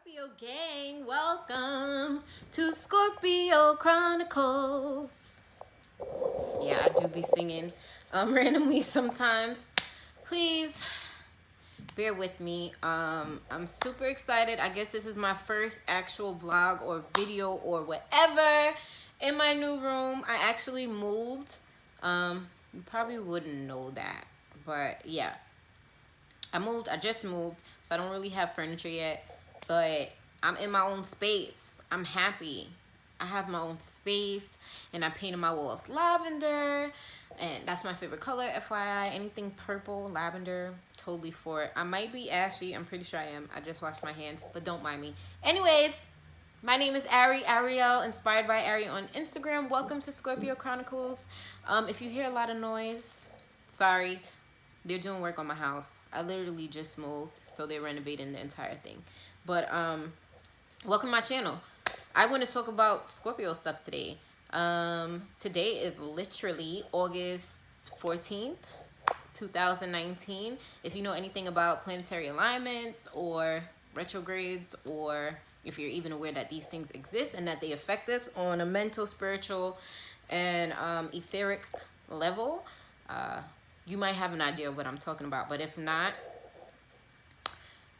Scorpio gang, welcome to Scorpio Chronicles. Yeah, I do be singing randomly sometimes. Please bear with me. I'm super excited. I guess this is my first actual vlog or video or whatever in my new room. I actually moved. You probably wouldn't know that, but yeah. I just moved, so I don't really have furniture yet, but I'm in my own space. I'm happy. I have my own space, and I painted my walls lavender, and that's my favorite color, FYI. Anything purple, lavender, totally for it. I might be ashy. I'm pretty sure I am. I just washed my hands, but don't mind me. Anyways, my name is Ariel, inspired by Ari on Instagram. Welcome to Scorpio Chronicles. If you hear a lot of noise, sorry. They're doing work on my house. I literally just moved, so they're renovating the entire thing. But welcome to my channel. I want to talk about Scorpio stuff today. Today is literally August 14th, 2019. If you know anything about planetary alignments or retrogrades, or if you're even aware that these things exist and that they affect us on a mental, spiritual, and etheric level, you might have an idea of what I'm talking about. But if not,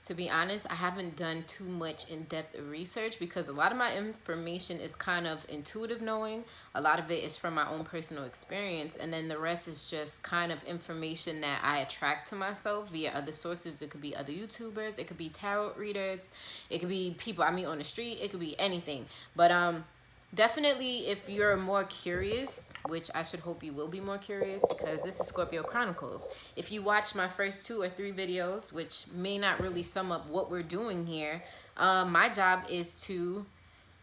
to be honest, I haven't done too much in-depth research because a lot of my information is kind of intuitive knowing. A lot of it is from my own personal experience, and then the rest is just kind of information that I attract to myself via other sources. It could be other YouTubers, it could be tarot readers, it could be people I meet on the street, it could be anything. But definitely, if you're more curious, which I should hope you will be more curious, because this is Scorpio Chronicles. If you watch my first 2 or 3 videos, which may not really sum up what we're doing here, my job is to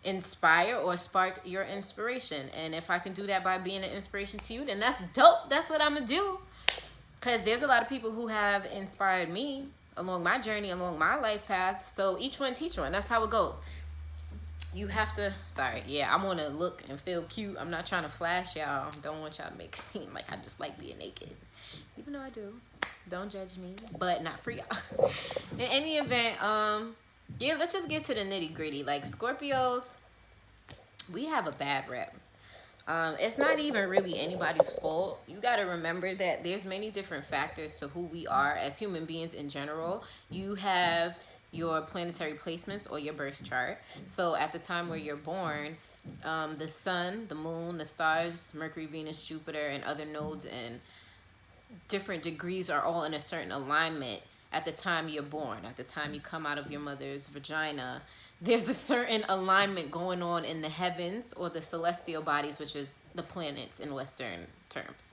inspire or spark your inspiration. And if I can do that by being an inspiration to you, then that's dope. That's what I'm going to do. Because there's a lot of people who have inspired me along my journey, along my life path. So each one teach one. That's how it goes. You have to, I want to look and feel cute. I'm not trying to flash y'all. Don't want y'all to make it seem like I just like being naked. Even though I do. Don't judge me. But not for y'all. In any event, yeah, let's just get to the nitty gritty. Like, Scorpios, we have a bad rep. It's not even really anybody's fault. You got to remember that there's many different factors to who we are as human beings in general. You have your planetary placements or your birth chart. So at the time where you're born, the sun, the moon, the stars, Mercury, Venus, Jupiter, and other nodes and different degrees are all in a certain alignment at the time you're born. At the time you come out of your mother's vagina, there's a certain alignment going on in the heavens or the celestial bodies, which is the planets in Western terms.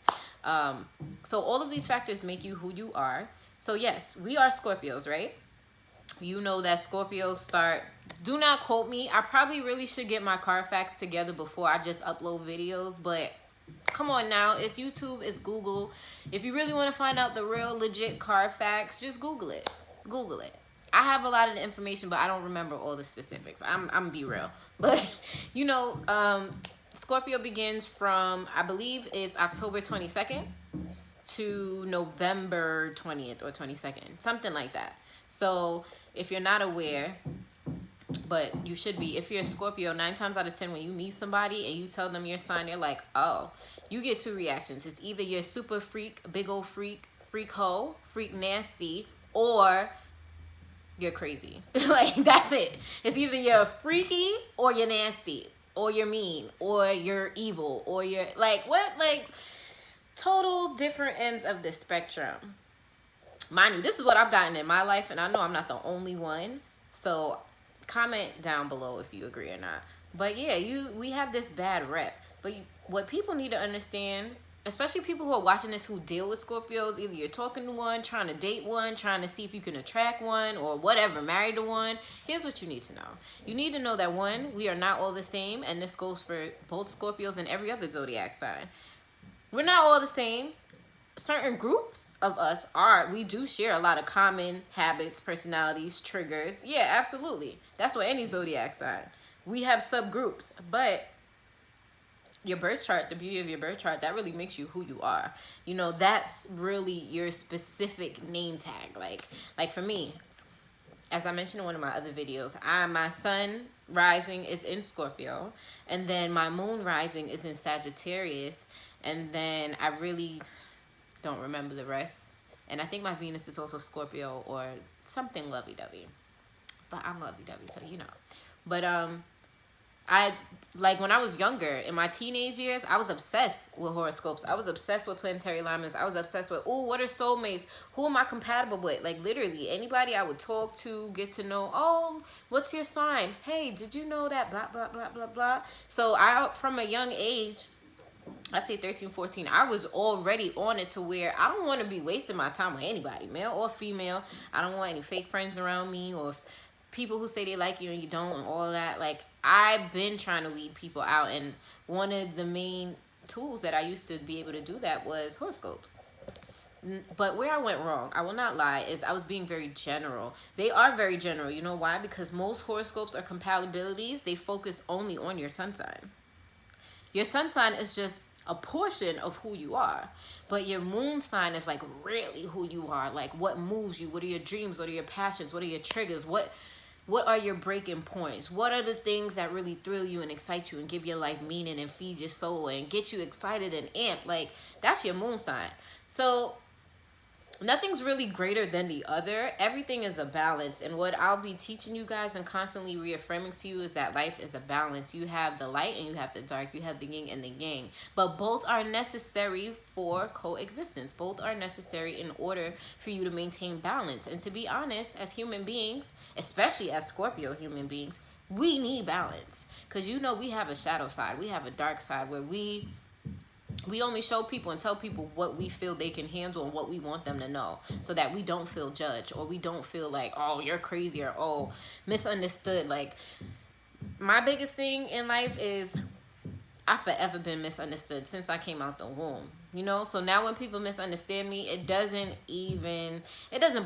So all of these factors make you who you are. So yes, we are Scorpios, right? You know that Scorpios start, do not quote me. I probably really should get my Carfax together before I just upload videos. But come on now. It's YouTube. It's Google. If you really want to find out the real legit Carfax, just Google it. Google it. I have a lot of the information, but I don't remember all the specifics. I'm going to be real. But, you know, Scorpio begins from, I believe it's October 22nd to November 20th or 22nd. Something like that. So if you're not aware, but you should be, if you're a Scorpio, 9 times out of 10, when you meet somebody and you tell them your sign, they're like, oh, you get 2 reactions. It's either you're super freak, big old freak, freak hoe, freak nasty, or you're crazy. Like, that's it. It's either you're freaky or you're nasty, or you're mean, or you're evil, or you're like, what? Like, total different ends of the spectrum. Mind you, this is what I've gotten in my life, and I know I'm not the only one. So comment down below if you agree or not. But yeah, we have this bad rep. But what people need to understand, especially people who are watching this who deal with Scorpios, either you're talking to one, trying to date one, trying to see if you can attract one, or whatever, married to one. Here's what you need to know. You need to know that, 1, we are not all the same, and this goes for both Scorpios and every other zodiac sign. We're not all the same. Certain groups of us we do share a lot of common habits, personalities, triggers. Yeah, absolutely. That's what any zodiac sign. We have subgroups, but your birth chart, the beauty of your birth chart, that really makes you who you are. You know, that's really your specific name tag. Like for me, as I mentioned in one of my other videos, my sun rising is in Scorpio, and then my moon rising is in Sagittarius, and then I really don't remember the rest. And I think my Venus is also Scorpio or something lovey-dovey. But I'm lovey-dovey, so you know. But I, like, when I was younger, in my teenage years, I was obsessed with horoscopes. I was obsessed with planetary alignments. I was obsessed with, ooh, what are soulmates? Who am I compatible with? Like, literally, anybody I would talk to, get to know, oh, what's your sign? Hey, did you know that blah, blah, blah, blah, blah? So I, from a young age, I'd say 13, 14, I was already on it to where I don't want to be wasting my time with anybody, male or female. I don't want any fake friends around me or people who say they like you and you don't and all that. Like, I've been trying to weed people out, and one of the main tools that I used to be able to do that was horoscopes. But where I went wrong, I will not lie, is I was being very general. They are very general. You know why? Because most horoscopes are compatibilities. They focus only on your sun sign. Your sun sign is just a portion of who you are, but your moon sign is like really who you are. Like, what moves you? What are your dreams? What are your passions? What are your triggers? What are your breaking points? What are the things that really thrill you and excite you and give your life meaning and feed your soul and get you excited and amped? Like, that's your moon sign. So nothing's really greater than the other. Everything is a balance. And what I'll be teaching you guys and constantly reaffirming to you is that life is a balance. You have the light and you have the dark. You have the yin and the yang. But both are necessary for coexistence. Both are necessary in order for you to maintain balance. And to be honest, as human beings, especially as Scorpio human beings, we need balance. Because, you know, we have a shadow side. We have a dark side where we only show people and tell people what we feel they can handle and what we want them to know, so that we don't feel judged or we don't feel like, oh, you're crazy or, oh, misunderstood. Like, my biggest thing in life is I've forever been misunderstood since I came out the womb, you know? So now when people misunderstand me, it doesn't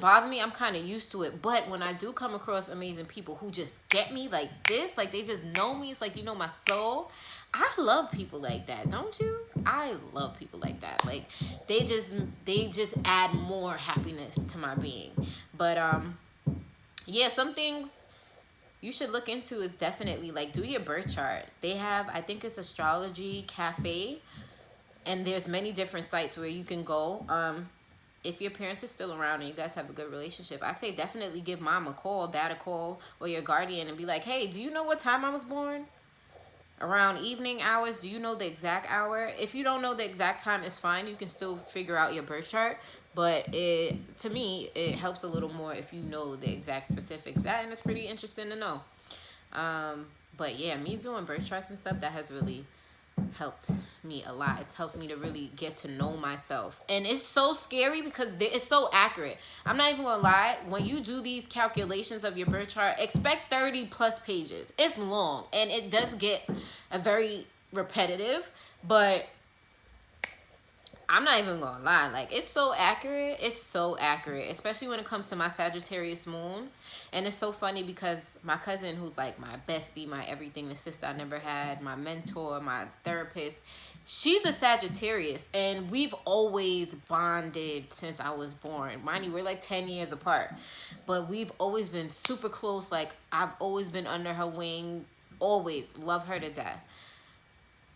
bother me. I'm kind of used to it. But when I do come across amazing people who just get me like this, like they just know me, it's like, you know, my soul. I love people like that, don't you? I love people like that. Like, they just add more happiness to my being. But yeah, some things you should look into is definitely, like, do your birth chart. They have, I think it's Astrology Cafe, and there's many different sites where you can go. If your parents are still around and you guys have a good relationship, I say definitely give mom a call, dad a call, or your guardian, and be like, hey, do you know what time I was born? Around evening hours, do you know the exact hour? If you don't know the exact time, it's fine. You can still figure out your birth chart. But to me, it helps a little more if you know the exact specifics. And it's pretty interesting to know. But yeah, me doing birth charts and stuff, that has really helped me a lot. It's helped me to really get to know myself. And it's so scary because it's so accurate. I'm not even gonna lie, when you do these calculations of your birth chart, expect 30 plus pages. It's long and it does get very repetitive, but I'm not even gonna lie, like, it's so accurate. It's so accurate, especially when it comes to my Sagittarius moon. And it's so funny because my cousin, who's like my bestie, my everything, the sister I never had, my mentor, my therapist, she's a Sagittarius, and we've always bonded since I was born. Mind you, we're like 10 years apart, but we've always been super close. Like, I've always been under her wing, always love her to death.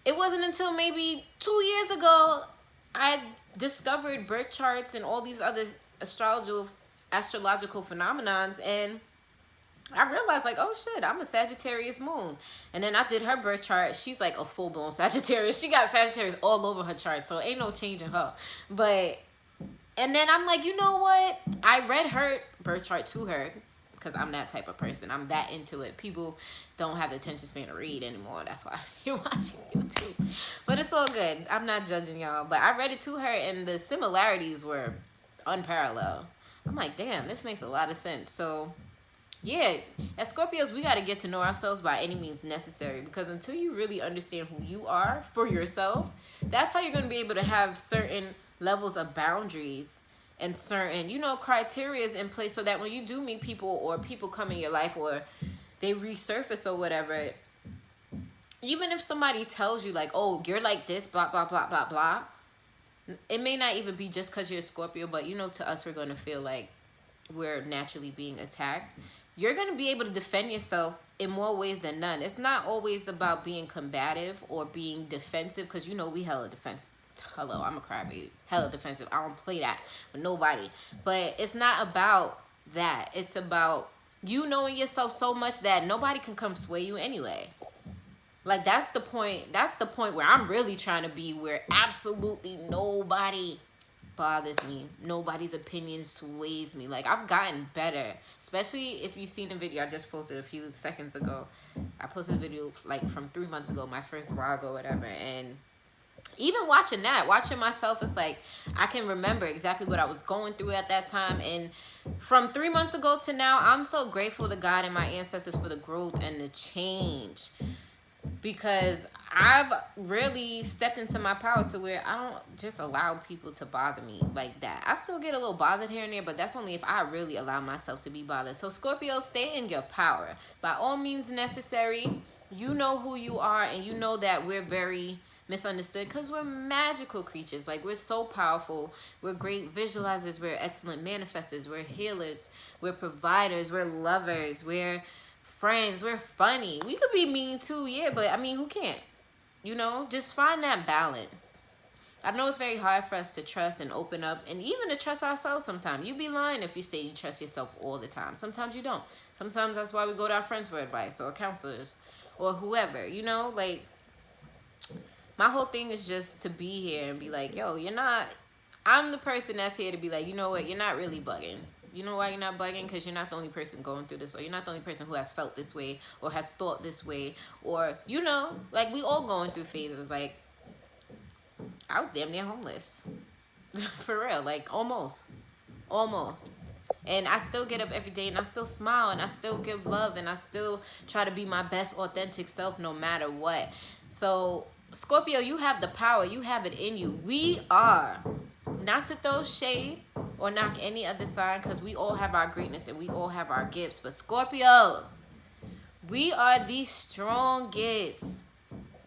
It wasn't until maybe 2 years ago I discovered birth charts and all these other astrological phenomenons, and I realized, like, oh shit, I'm a Sagittarius moon. And then I did her birth chart. She's like a full-blown Sagittarius. She got Sagittarius all over her chart, so ain't no changing her. But, and then I'm like, you know what? I read her birth chart to her because I'm that type of person. I'm that into it. People don't have the attention span to read anymore. That's why you're watching YouTube. But it's all good. I'm not judging y'all. But I read it to her, and the similarities were unparalleled. I'm like, damn, this makes a lot of sense. So, yeah, as Scorpios, we got to get to know ourselves by any means necessary. Because until you really understand who you are for yourself, that's how you're going to be able to have certain levels of boundaries and certain, you know, criteria in place, so that when you do meet people or people come in your life or they resurface or whatever, even if somebody tells you like, oh, you're like this, blah, blah, blah, blah, blah, it may not even be just because you're a Scorpio, but, you know, to us, we're going to feel like we're naturally being attacked. you're going to be able to defend yourself in more ways than none. It's not always about being combative or being defensive, because, you know, we hella defensive. Hello, I'm a crybaby. Hella defensive. I don't play that with nobody. But it's not about that. It's about you knowing yourself so much that nobody can come sway you anyway. Like, that's the point. That's the point where I'm really trying to be, where absolutely nobody bothers me. Nobody's opinion sways me. Like, I've gotten better. Especially if you've seen the video I just posted a few seconds ago. I posted a video, like, from 3 months ago, my first vlog or whatever. And even watching that, watching myself, it's like I can remember exactly what I was going through at that time. And from 3 months ago to now, I'm so grateful to God and my ancestors for the growth and the change, because I've really stepped into my power to where I don't just allow people to bother me like that. I still get a little bothered here and there, but that's only if I really allow myself to be bothered. So Scorpio, stay in your power by all means necessary. You know who you are, and you know that we're very misunderstood because we're magical creatures. Like, we're so powerful. We're great visualizers. We're excellent manifestors. We're healers. We're providers. We're lovers. We're friends. We're funny. We could be mean too, yeah, but I mean, who can't? You know, just find that balance. I know it's very hard for us to trust and open up, and even to trust ourselves sometimes. You'd be lying if you say you trust yourself all the time. Sometimes you don't. Sometimes that's why we go to our friends for advice, or counselors, or whoever, you know? Like, my whole thing is just to be here and be like, yo, you're not, I'm the person that's here to be like, you know what, you're not really bugging. You know why you're not bugging? Because you're not the only person going through this, or you're not the only person who has felt this way, or has thought this way, or, you know, like, we all going through phases. Like, I was damn near homeless. For real, like, almost. And I still get up every day, and I still smile, and I still give love, and I still try to be my best authentic self no matter what. So Scorpio, you have the power. You have it in you. We are, not to throw shade or knock any other sign, because we all have our greatness and we all have our gifts. But Scorpios, we are the strongest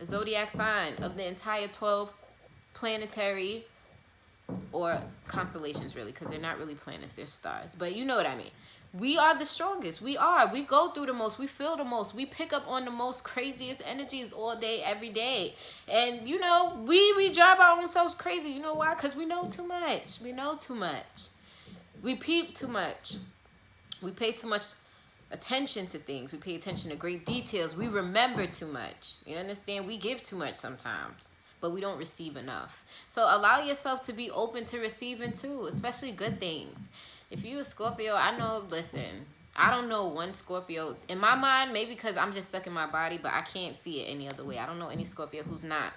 zodiac sign of the entire 12 planetary, or constellations, really, because they're not really planets, they're stars. But you know what I mean. We are the strongest. We are. We go through the most. We feel the most. We pick up on the most craziest energies all day, every day. And, you know, we drive our own selves crazy. You know why? Because we know too much. We know too much. We peep too much. We pay too much attention to things. We pay attention to great details. We remember too much. You understand? We give too much sometimes, but we don't receive enough. So allow yourself to be open to receiving too, especially good things. If you're a Scorpio, I know, listen, I don't know one Scorpio. In my mind, maybe because I'm just stuck in my body, but I can't see it any other way. I don't know any Scorpio who's not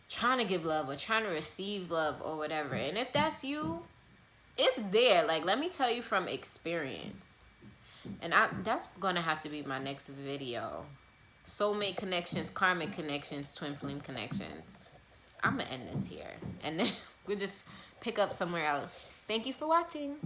trying to give love or trying to receive love or whatever. And if that's you, it's there. Like, let me tell you from experience. And that's going to have to be my next video. Soulmate connections, karmic connections, twin flame connections. I'm going to end this here. And then we'll just pick up somewhere else. Thank you for watching.